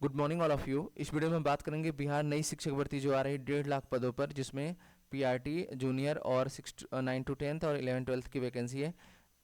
Good morning all of you. इस video में हम बात करेंगे बिहार नई शिक्षक भर्ती जो आ रही है 1.5 लाख पदों पर, जिसमें पीआरटी जूनियर और 9 to 10th और 11 12th की वैकेंसी है।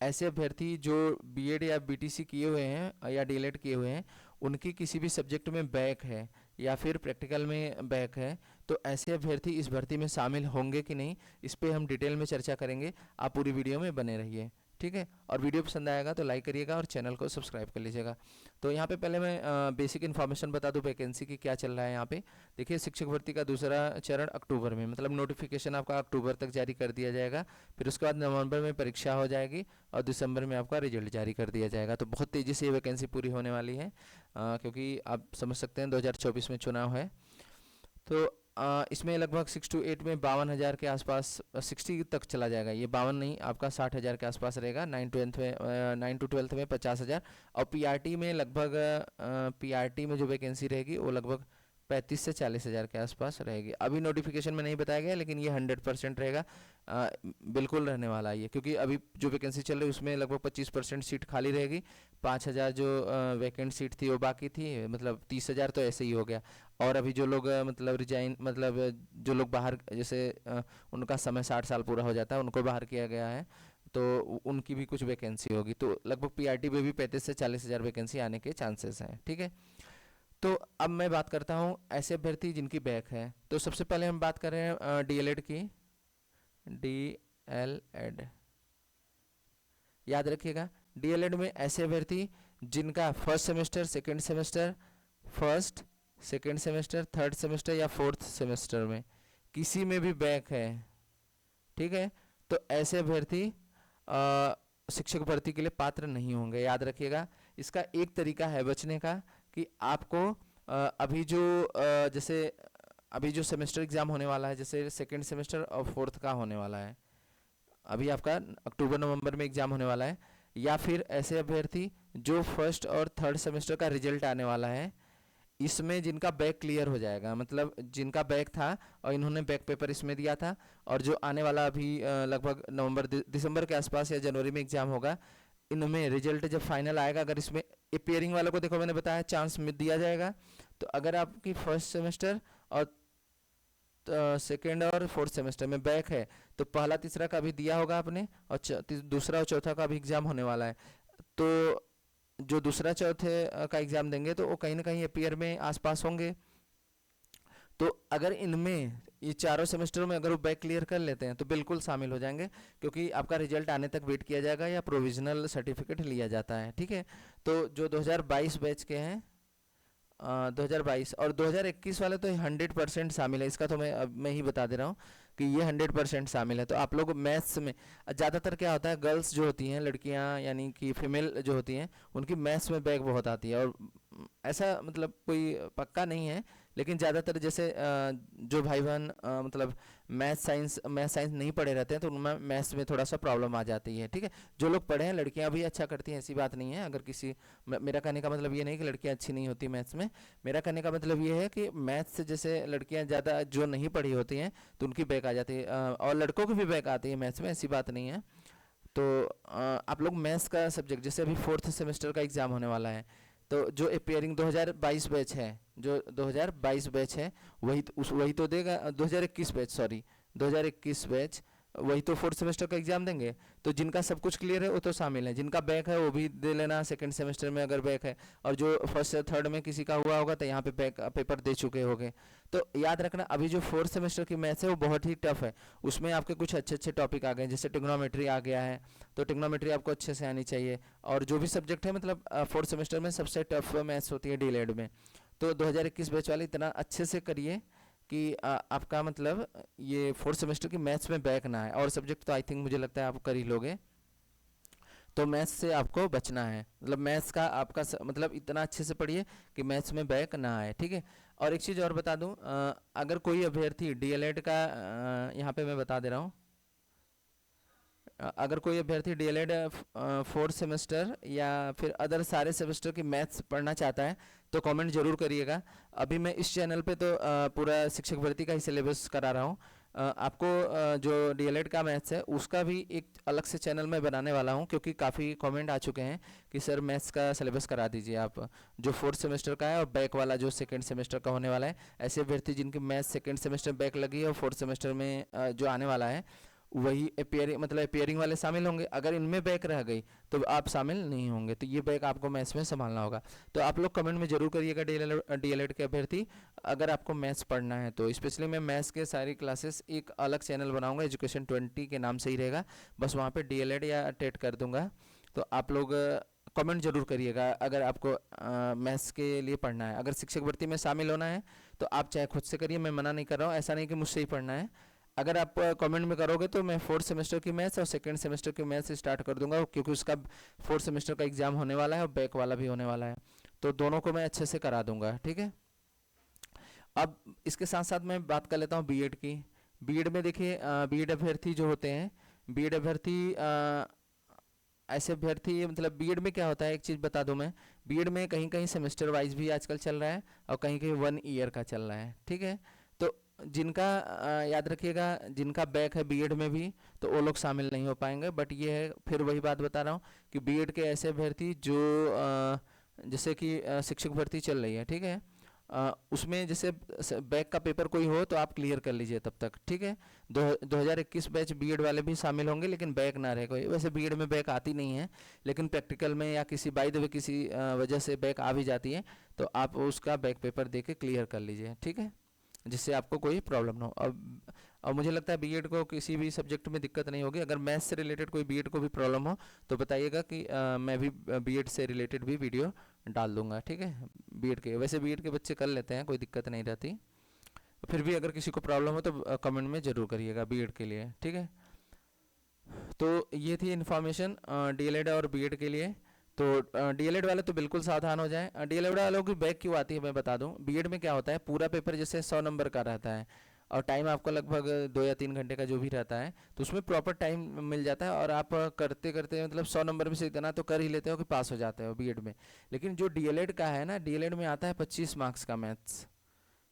ऐसे अभ्यर्थी जो बीएड या बीटीसी किए हुए हैं या डीएलएड किए हुए हैं, उनकी किसी भी सब्जेक्ट में बैक है या फिर प्रैक्टिकल में बैक है, तो ऐसे अभ्यर्थी इस भर्ती में शामिल होंगे कि नहीं, इस पर हम डिटेल में चर्चा करेंगे। आप पूरी वीडियो में बने रहिए, ठीक है। और वीडियो पसंद आएगा तो लाइक करिएगा और चैनल को सब्सक्राइब कर लीजिएगा। तो यहाँ पे पहले मैं बेसिक इन्फॉर्मेशन बता दूँ वैकेंसी की क्या चल रहा है। यहाँ पे देखिए, शिक्षक भर्ती का दूसरा चरण अक्टूबर में, मतलब नोटिफिकेशन आपका अक्टूबर तक जारी कर दिया जाएगा। फिर उसके बाद नवंबर में परीक्षा हो जाएगी और दिसंबर में आपका रिजल्ट जारी कर दिया जाएगा। तो बहुत तेज़ी से ये वैकेंसी पूरी होने वाली है, क्योंकि आप समझ सकते हैं 2024 में चुनाव है। तो इसमें लगभग 6 to 8 में 52,000 के आसपास, 60 तक चला जाएगा। ये 52 नहीं, आपका 60,000 के आसपास रहेगा। 9 to 12th में 50,000। और पीआरटी में लगभग पीआरटी में जो वैकेंसी रहेगी वो लगभग 35 से 40,000 के आसपास रहेगी। अभी नोटिफिकेशन में नहीं बताया गया, लेकिन ये 100% रहेगा, बिल्कुल रहने वाला है ये, क्योंकि अभी जो वैकेंसी चल रही है उसमें लगभग 25% सीट खाली रहेगी। 5,000 जो वैकेंट सीट थी वो बाकी थी, मतलब 30,000 तो ऐसे ही हो गया। और अभी जो लोग मतलब रिजाइन, मतलब जो लोग बाहर, जैसे उनका समय 60 साल पूरा हो जाता है, उनको बाहर किया गया है, तो उनकी भी कुछ वैकेंसी होगी। तो लगभग पीआरटी में भी 35 से 40,000 वैकेंसी आने के चांसेस हैं, ठीक है। तो अब मैं बात करता हूँ ऐसे अभ्यर्थी जिनकी बैक है। तो सबसे पहले हम बात कर रहे हैं डीएलएड की। डीएलएड याद रखिएगा, डीएलएड में ऐसे अभ्यर्थी जिनका first semester, second semester, first second semester, third semester या फोर्थ सेमेस्टर में किसी में भी बैक है, ठीक है, तो ऐसे अभ्यर्थी शिक्षक भर्ती के लिए पात्र नहीं होंगे। याद रखिएगा, इसका एक तरीका है बचने का कि आपको अभी जो जैसे अभी जो सेमेस्टर एग्ज़ाम होने वाला है, जैसे सेकंड सेमेस्टर और फोर्थ का होने वाला है, अभी आपका अक्टूबर नवंबर में एग्ज़ाम होने वाला है, या फिर ऐसे अभ्यर्थी जो फर्स्ट और थर्ड सेमेस्टर का रिजल्ट आने वाला है, इसमें जिनका बैक क्लियर हो जाएगा, मतलब जिनका बैक था और इन्होंने बैक पेपर इसमें दिया था, और जो आने वाला अभी लगभग नवंबर दिसंबर के आसपास या जनवरी में एग्ज़ाम होगा, इनमें रिजल्ट जब फाइनल आएगा, अगर इसमें अपेयरिंग वालों को देखो मैंने बताया चांस में दिया जाएगा। तो अगर आपकी फर्स्ट सेमेस्टर और सेकेंड और फोर्थ सेमेस्टर में बैक है, तो पहला तीसरा का भी दिया होगा आपने, और दूसरा और चौथा का भी एग्ज़ाम होने वाला है। तो जो दूसरा चौथे का एग्ज़ाम देंगे तो वो कहीं ना कहीं अपेयर में आसपास होंगे। तो अगर इनमें ये चारों सेमेस्टरों में अगर वो बैक क्लियर कर लेते हैं तो बिल्कुल शामिल हो जाएंगे, क्योंकि आपका रिजल्ट आने तक वेट किया जाएगा या प्रोविजनल सर्टिफिकेट लिया जाता है, ठीक है। तो जो 2022 बैच के हैं, 2022 और 2021 वाले तो 100% शामिल है। इसका तो मैं ही बता दे रहा हूँ कि ये 100% शामिल है। तो आप लोग मैथ्स में, ज़्यादातर क्या होता है, गर्ल्स जो होती हैं, लड़कियाँ यानी कि फीमेल जो होती हैं, उनकी मैथ्स में बैक बहुत आती है। और ऐसा मतलब कोई पक्का नहीं है, लेकिन ज़्यादातर जैसे जो भाई बहन मतलब मैथ साइंस नहीं पढ़े रहते हैं, तो उनमें मैथ्स में थोड़ा सा प्रॉब्लम आ जाती है, ठीक है। जो लोग पढ़े हैं, लड़कियां भी अच्छा करती हैं, ऐसी बात नहीं है। अगर किसी, मेरा कहने का मतलब ये नहीं कि लड़कियां अच्छी नहीं होती मैथ्स में, मेरा कहने का मतलब ये है कि मैथ्स से जैसे लड़कियां ज़्यादा जो नहीं पढ़ी होती हैं तो उनकी बैक आ जाती है, और लड़कों की भी बैक आती है मैथ्स में, ऐसी बात नहीं है। तो आप लोग मैथ्स का सब्जेक्ट, जैसे अभी फोर्थ सेमेस्टर का एग्ज़ाम होने वाला है, तो जो अपेयरिंग 2022 बैच है, जो 2022 बैच है, वही तो देगा, 2021 बैच, सॉरी 2021 बैच, वही तो फोर्थ सेमेस्टर का एग्जाम देंगे। तो जिनका सब कुछ क्लियर है वो तो शामिल है, जिनका बैक है वो भी दे लेना सेकंड सेमेस्टर में अगर बैक है, और जो फर्स्ट या थर्ड में किसी का हुआ होगा तो यहाँ पे बैक पेपर दे चुके होंगे। तो याद रखना, अभी जो फोर्थ सेमेस्टर की मैथ्स है वो बहुत ही टफ है, उसमें आपके कुछ अच्छे अच्छे टॉपिक आ गए, जैसे टिग्नोमेट्री आ गया है, तो टिग्नोमेट्री आपको अच्छे से आनी चाहिए। और जो भी सब्जेक्ट है, मतलब फोर्थ सेमेस्टर में सबसे टफ मैथ्स होती है डीएलएड में। तो 2021 बैच वाले इतना अच्छे से करिए कि आपका मतलब ये फोर्थ सेमेस्टर की मैथ्स में बैक ना है। और सब्जेक्ट तो आई थिंक मुझे लगता है आप कर ही लोगे, तो मैथ्स से आपको बचना है, मतलब मैथ्स का आपका मतलब इतना अच्छे से पढ़िए कि मैथ्स में बैक ना आए, ठीक है। और एक चीज़ और बता दूं, अगर कोई अभ्यर्थी डीएलएड का, यहाँ पे मैं बता दे रहा हूँ, अगर कोई अभ्यर्थी डीएलएड फोर्थ सेमेस्टर या फिर अदर सारे सेमेस्टर की मैथ्स पढ़ना चाहता है तो कमेंट जरूर करिएगा। अभी मैं इस चैनल पे तो पूरा शिक्षक भर्ती का ही सिलेबस करा रहा हूँ, आपको जो डीएलएड का मैथ्स है उसका भी एक अलग से चैनल मैं बनाने वाला हूँ, क्योंकि काफ़ी कमेंट आ चुके हैं कि सर मैथ्स का सिलेबस करा दीजिए आप, जो फोर्थ सेमेस्टर का है और बैक वाला जो सेकेंड सेमेस्टर का होने वाला है। ऐसे अभ्यर्थी जिनकी मैथ्स सेकेंड सेमेस्टर बैक लगी है और फोर्थ सेमेस्टर में जो आने वाला है वही अपेयरिंग मतलब अपेयरिंग वाले शामिल होंगे। अगर इनमें बैक रह गई तो आप शामिल नहीं होंगे, तो ये बैक आपको मैथ्स में संभालना होगा। तो आप लोग कमेंट में जरूर करिएगा डीएलएड के अभ्यर्थी, अगर आपको मैथ्स पढ़ना है तो। स्पेशली मैं मैथ्स के सारी क्लासेस एक अलग चैनल बनाऊंगा, एजुकेशन 20 के नाम से ही रहेगा, बस वहाँ पे डीएलएड या टेट कर दूंगा। तो आप लोग कमेंट जरूर करिएगा अगर आपको मैथ्स के लिए पढ़ना है। अगर शिक्षक भर्ती में शामिल होना है तो आप चाहे खुद से करिए, मैं मना नहीं कर रहा हूँ, ऐसा नहीं कि मुझसे ही पढ़ना है। अगर आप कमेंट में करोगे तो मैं फोर्थ सेमेस्टर की मैथ्स और सेकंड सेमेस्टर की मैथ्स स्टार्ट कर दूंगा, क्योंकि उसका फोर्थ सेमेस्टर का एग्जाम होने वाला है और बैक वाला भी होने वाला है, तो दोनों को मैं अच्छे से करा दूंगा, ठीक है। अब इसके साथ साथ मैं बात कर लेता हूँ बीएड की। बीएड में देखिए बीएड अभ्यर्थी जो होते हैं, बीएड अभ्यर्थी ऐसे अभ्यर्थी मतलब बीएड में क्या होता है, एक चीज़ बता दूं मैं, बीएड में कहीं कहीं सेमेस्टर वाइज भी आजकल चल रहा है और कहीं कहीं 1 ईयर का चल रहा है, ठीक है। तो जिनका याद रखिएगा, जिनका बैक है बीएड में भी तो वो लोग शामिल नहीं हो पाएंगे। बट ये है, फिर वही बात बता रहा हूँ कि बीएड के ऐसे अभ्यर्थी जो जैसे कि शिक्षक भर्ती चल रही है, ठीक है, उसमें जैसे बैक का पेपर कोई हो तो आप क्लियर कर लीजिए तब तक, ठीक है। 2021 बैच बीएड वाले भी शामिल होंगे, लेकिन बैक ना रहे कोई। वैसे बीएड में बैक आती नहीं है, लेकिन प्रैक्टिकल में या किसी बाय द वे किसी वजह से बैक आ भी जाती है, तो आप उसका बैक पेपर दे के क्लियर कर लीजिए, ठीक है, जिससे आपको कोई प्रॉब्लम ना हो। अब मुझे लगता है बीएड को किसी भी सब्जेक्ट में दिक्कत नहीं होगी। अगर मैथ्स से रिलेटेड कोई बीएड को भी प्रॉब्लम हो तो बताइएगा कि मैं भी बीएड से रिलेटेड भी वीडियो डाल दूंगा, ठीक है। बीएड के वैसे बीएड के बच्चे कर लेते हैं, कोई दिक्कत नहीं रहती। फिर भी अगर किसी को प्रॉब्लम हो तो कमेंट में ज़रूर करिएगा बीएड के लिए, ठीक है। तो ये थी इन्फॉर्मेशन डीएलएड और बीएड के लिए। तो डीएलएड वाले तो बिल्कुल सावधान हो जाएं। डीएलएड वालों की बैक क्यों आती है मैं बता दूं। बीएड में क्या होता है, पूरा पेपर जैसे 100 नंबर का रहता है और टाइम आपको लगभग 2 या 3 घंटे का जो भी रहता है, तो उसमें प्रॉपर टाइम मिल जाता है और आप करते करते मतलब 100 नंबर में से इतना तो कर ही लेते हो कि पास हो जाते हो बीएड में। लेकिन जो डीएलएड का है ना, डीएलएड में आता है 25 मार्क्स का मैथ्स,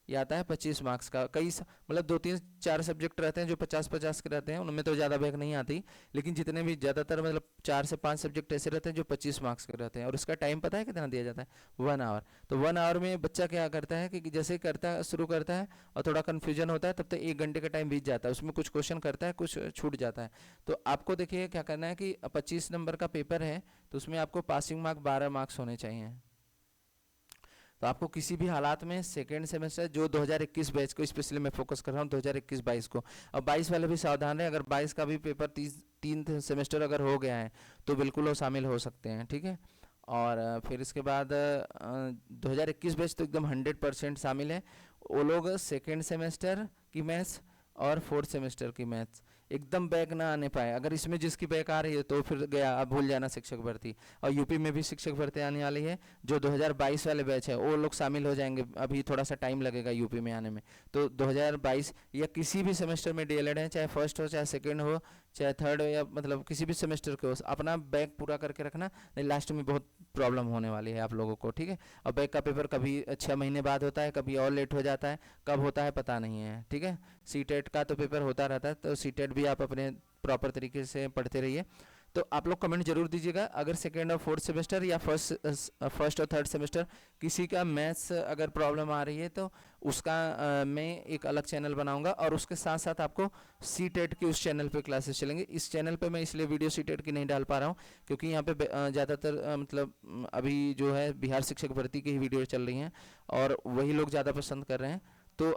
ये आता है 25 मार्क्स का। कई मतलब 2-3-4 सब्जेक्ट रहते हैं जो 50-50 के रहते हैं, उनमें तो ज़्यादा बैक नहीं आती, लेकिन जितने भी ज़्यादातर मतलब 4 से 5 सब्जेक्ट ऐसे रहते हैं जो 25 मार्क्स के रहते हैं। और उसका टाइम पता है कितना दिया जाता है, 1 आवर। तो 1 आवर में बच्चा क्या करता है कि जैसे करता है शुरू करता है और थोड़ा कन्फ्यूजन होता है, तब तक 1 घंटे का टाइम बीत जाता है, उसमें कुछ क्वेश्चन करता है, कुछ छूट जाता है। तो आपको देखिए क्या करना है कि 25 नंबर का पेपर है तो उसमें आपको पासिंग मार्क 12 मार्क्स होने चाहिए। तो आपको किसी भी हालात में सेकेंड सेमेस्टर जो 2021 बैच को स्पेशली मैं फोकस कर रहा हूँ 2021-22 को, और 22 वाले भी सावधान रहे, अगर 22 का भी पेपर 3 सेमेस्टर अगर हो गया है तो बिल्कुल वो शामिल हो सकते हैं, ठीक है। और फिर इसके बाद 2021 बैच तो एकदम 100% शामिल है। वो लोग सेकेंड सेमेस्टर की मैथ्स और फोर्थ सेमेस्टर की मैथ्स एकदम बैक ना आने पाए। अगर इसमें जिसकी बैक आ रही है तो फिर गया, अब भूल जाना शिक्षक भर्ती। और यूपी में भी शिक्षक भर्ती आने वाली है, जो 2022 वाले बैच है वो लोग शामिल हो जाएंगे, अभी थोड़ा सा टाइम लगेगा यूपी में आने में। तो 2022 या किसी भी सेमेस्टर में डीएलएड है, चाहे फर्स्ट हो चाहे सेकेंड हो चाहे थर्ड हो, या मतलब किसी भी सेमेस्टर के हो, अपना बैक पूरा करके रखना, नहीं लास्ट में बहुत प्रॉब्लम होने वाली है आप लोगों को, ठीक है। और बैक का पेपर कभी 6 महीने बाद होता है, कभी और लेट हो जाता है, कब होता है पता नहीं है, ठीक है। सीटेट का तो पेपर होता रहता है, तो सीटेट भी आप अपने प्रॉपर तरीके से पढ़ते रहिए। तो आप लोग कमेंट जरूर दीजिएगा अगर सेकेंड और फोर्थ सेमेस्टर या फर्स्ट और थर्ड सेमेस्टर किसी का मैथ्स अगर प्रॉब्लम आ रही है तो उसका मैं एक अलग चैनल बनाऊंगा, और उसके साथ साथ आपको सी टेट की उस चैनल पे क्लासेस चलेंगे। इस चैनल पे मैं इसलिए वीडियो सी टेट की नहीं डाल पा रहा हूँ क्योंकि यहाँ पे ज़्यादातर मतलब अभी जो है बिहार शिक्षक भर्ती की ही वीडियो चल रही हैं और वही लोग ज़्यादा पसंद कर रहे हैं। तो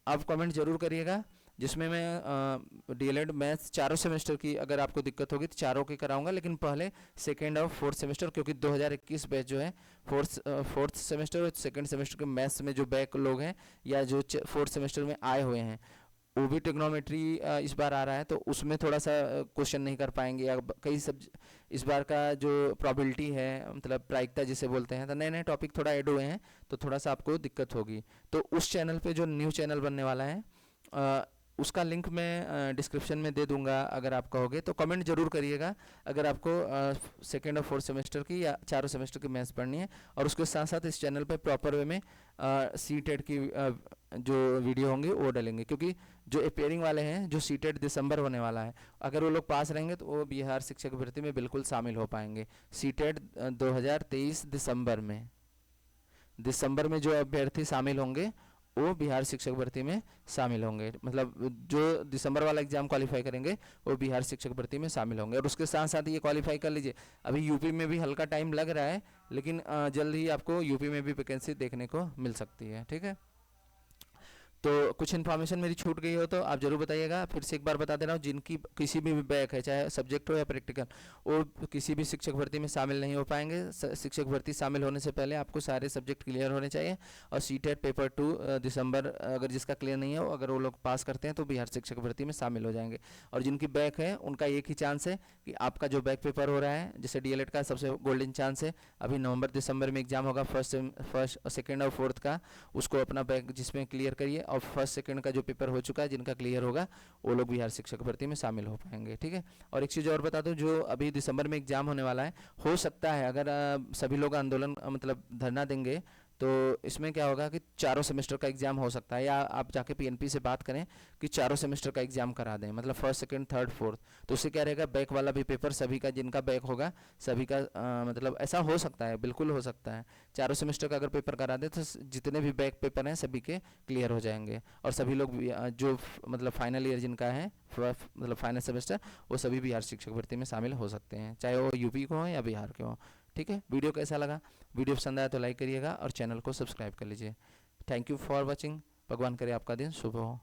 आप कमेंट जरूर करिएगा, जिसमें मैं डीएलएड मैथ्स चारों सेमेस्टर की अगर आपको दिक्कत होगी तो चारों की कराऊंगा, लेकिन पहले सेकेंड और फोर्थ सेमेस्टर, क्योंकि 2021 बैच जो है फोर्थ सेमेस्टर और सेकेंड सेमेस्टर के मैथ्स में जो बैक लोग हैं या जो फोर्थ सेमेस्टर में आए हुए हैं वो भी ट्रिग्नोमेट्री इस बार आ रहा है, तो उसमें थोड़ा सा क्वेश्चन नहीं कर पाएंगे, या कई सब इस बार का जो प्रोबेबिलिटी है मतलब प्रायिकता जिसे बोलते हैं, तो नए नए टॉपिक थोड़ा ऐड हुए हैं, तो थोड़ा सा आपको दिक्कत होगी। तो उस चैनल पे जो न्यू चैनल बनने वाला है उसका लिंक मैं डिस्क्रिप्शन में दे दूंगा, अगर आप कहोगे तो कमेंट जरूर करिएगा अगर आपको सेकेंड और फोर्थ सेमेस्टर की या चारों सेमेस्टर की मैथ्स पढ़नी है। और उसके साथ साथ इस चैनल पे प्रॉपर वे में सी टेट की जो वीडियो होंगे वो डालेंगे, क्योंकि जो अपेयरिंग वाले हैं, जो सीटेट दिसंबर होने वाला है, अगर वो लोग पास रहेंगे तो वो बिहार शिक्षक भर्ती में बिल्कुल शामिल हो पाएंगे। सीटेट 2023 दिसंबर में जो अभ्यर्थी शामिल होंगे वो बिहार शिक्षक भर्ती में शामिल होंगे, मतलब जो दिसंबर वाला एग्जाम क्वालिफाई करेंगे वो बिहार शिक्षक भर्ती में शामिल होंगे। और उसके साथ साथ ये क्वालिफाई कर लीजिए, अभी यूपी में भी हल्का टाइम लग रहा है, लेकिन जल्द ही आपको यूपी में भी वैकेंसी देखने को मिल सकती है। ठीक है, तो कुछ इन्फॉर्मेशन मेरी छूट गई हो तो आप जरूर बताइएगा। फिर से एक बार बता दे रहा हूँ, जिनकी किसी भी बैक है, चाहे सब्जेक्ट हो या प्रैक्टिकल, वो किसी भी शिक्षक भर्ती में शामिल नहीं हो पाएंगे। शिक्षक भर्ती शामिल होने से पहले आपको सारे सब्जेक्ट क्लियर होने चाहिए। और सीटेट पेपर 2 दिसंबर अगर जिसका क्लियर नहीं है, अगर वो लोग पास करते हैं तो बिहार शिक्षक भर्ती में शामिल हो जाएंगे। और जिनकी बैक है उनका एक ही चांस है कि आपका जो बैक पेपर हो रहा है, जैसे डीएलएड का सबसे गोल्डन चांस है, अभी नवंबर दिसंबर में एग्जाम होगा फर्स्ट सेकेंड और फोर्थ का, उसको अपना बैक जिसमें क्लियर करिए। और फर्स्ट सेकंड का जो पेपर हो चुका है, जिनका क्लियर होगा वो लोग बिहार शिक्षक भर्ती में शामिल हो पाएंगे। ठीक है, और एक चीज़ और बता दूं, जो अभी दिसंबर में एग्जाम होने वाला है, हो सकता है अगर सभी लोग आंदोलन मतलब धरना देंगे तो इसमें क्या होगा कि चारों सेमेस्टर का एग्जाम हो सकता है, या आप जाके पीएनपी से बात करें कि चारों सेमेस्टर का एग्जाम करा दें, मतलब फर्स्ट सेकंड थर्ड फोर्थ। तो उससे क्या रहेगा, बैक वाला भी पेपर सभी का, जिनका बैक होगा सभी का, मतलब ऐसा हो सकता है, बिल्कुल हो सकता है, चारों सेमेस्टर का अगर पेपर करा दे तो जितने भी बैक पेपर हैं सभी के क्लियर हो जाएंगे। और सभी लोग जो मतलब फाइनल ईयर जिनका है, मतलब फाइनल सेमेस्टर, वो सभी बिहार शिक्षक भर्ती में शामिल हो सकते हैं, चाहे वो यूपी को हो या बिहार के हो। ठीक है, वीडियो कैसा लगा? वीडियो पसंद आया तो लाइक करिएगा और चैनल को सब्सक्राइब कर लीजिए। Thank you for watching. भगवान करे आपका दिन शुभ हो।